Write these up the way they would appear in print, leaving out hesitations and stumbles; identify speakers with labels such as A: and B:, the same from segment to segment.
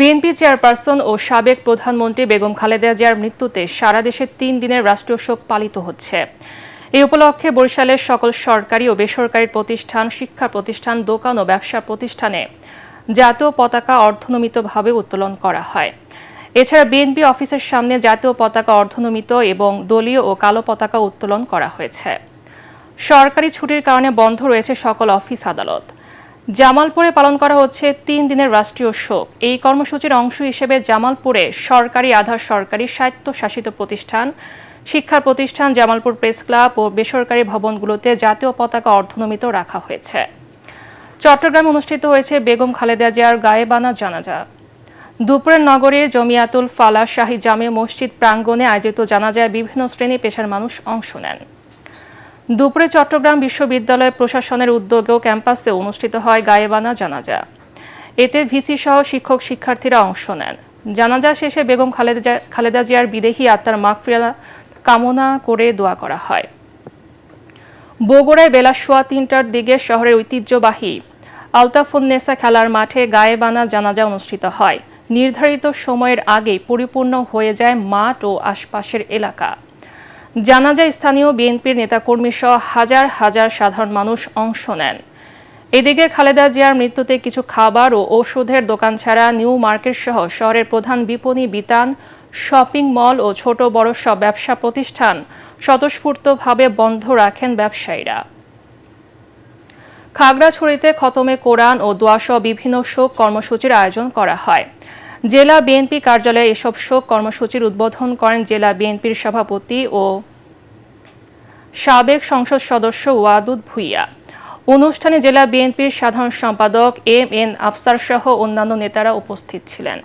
A: BNP chairperson ও সাবেক প্রধানমন্ত্রী বেগম খালেদা জিয়ার মৃত্যুতে সারা দেশে ৩ দিনের রাষ্ট্রীয় শোক পালিত হচ্ছে। এই উপলক্ষে বরিশালের সকল সরকারি ও বেসরকারি প্রতিষ্ঠান, শিক্ষা প্রতিষ্ঠান, দোকান ও ব্যবসা প্রতিষ্ঠানে জাতীয় পতাকা অর্ধনমিতভাবে উত্তোলন করা হয়। এছাড়া বিএনপি অফিসের সামনে জাতীয় পতাকা অর্ধনমিত এবং দলীয় ও কালো পতাকা উত্তোলন করা হয়েছে। সরকারি ছুটির কারণে বন্ধ রয়েছে সকল অফিস আদালত। জামালপুরে পালন করা হচ্ছে ৩ দিনের রাষ্ট্রীয় শোক। এই কর্মসূচির অংশ হিসেবে জামালপুরে সরকারি, আধা সরকারি, স্বায়ত্তশাসিত প্রতিষ্ঠান, শিক্ষা প্রতিষ্ঠান, জামালপুর প্রেস ক্লাব ও বেসরকারি ভবনগুলোতে জাতীয় পতাকা অর্ধনমিত রাখা হয়েছে। চট্টগ্রামে অনুষ্ঠিত হয়েছে বেগম খালেদা জিয়ার গায়েবানা জানাজা। দুপুরে নগরীর জমিয়াতুল ফালাহ শাহী জামে মসজিদ প্রাঙ্গণে আয়োজিত জানাজায় বিভিন্ন শ্রেণী পেশার মানুষ অংশ নেন। দুপুরে চট্টগ্রাম বিশ্ববিদ্যালয় প্রশাসনের উদ্যোগেও ক্যাম্পাসে অনুষ্ঠিত হয় গায়েবানা জানাজা। এতে ভিসি সহ শিক্ষক শিক্ষার্থীরা অংশ নেন। জানাজা শেষে বেগম খালেদা জিয়ার বিদেহী আত্মার মাগফিরাত কামনা করে দোয়া করা হয়। বগুড়ায় বেলা 3:15টার দিকে শহরের ঐতিহ্যবাহী আলতাফুন্নেসা খেলার মাঠে গায়েবানা জানাজা অনুষ্ঠিত হয়। নির্ধারিত সময়ের আগেই পরিপূর্ণ হয়ে যায় মাঠ ও আশপাশের এলাকা। জানাজায় স্থানীয় বিএনপির নেতাকর্মী সহ হাজার হাজার সাধারণ মানুষ অংশ নেন। এদিকে খালেদা জিয়ার মৃত্যুতে কিছু খাবার ও ঔষধের দোকান ছাড়া নিউ মার্কেট সহ শহরের প্রধান বিপণী, বিতান, শপিং মল ও ছোট বড় সব ব্যবসা প্রতিষ্ঠান স্বতঃস্ফূর্তভাবে বন্ধ রাখেন ব্যবসায়ীরা। খাগড়াছড়িতে খতমে কোরআন ও দোয়াসহ বিভিন্ন শোক কর্মসূচির আয়োজন করা হয়। জেলা বিএনপি কার্যালয়ে এসব শোক কর্মসূচির উদ্বোধন করেন জেলা বিএনপির সভাপতি ও সাবেক সংসদ সদস্য ওয়াদুদ ভুঁইয়া। অনুষ্ঠানে জেলা বিএনপির সাধারণ সম্পাদক এম.এন. আফসার সহ অন্যান্য নেতারা উপস্থিত ছিলেন।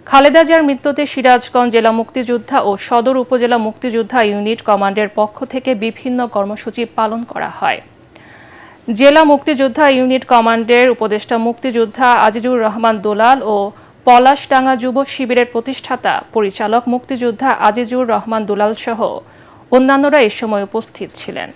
A: খালেদা জিয়ার মৃত্যুতে সিরাজগঞ্জ জেলা মুক্তিযোদ্ধা ও সদর উপজেলা মুক্তিযোদ্ধা ইউনিট কমান্ডের পক্ষ থেকে বিভিন্ন কর্মসূচি পালন করা হয়। জেলা মুক্তিযোদ্ধা ইউনিট কমান্ডের উপদেষ্টা মুক্তিযোদ্ধা আজিজুর রহমান দুলাল ও পলাশডাঙ্গা যুব শিবিরের প্রতিষ্ঠাতা পরিচালক মুক্তিযোদ্ধা আজিজুর রহমান দুলাল সহ অন্যান্যরা এ সময় উপস্থিত ছিলেন।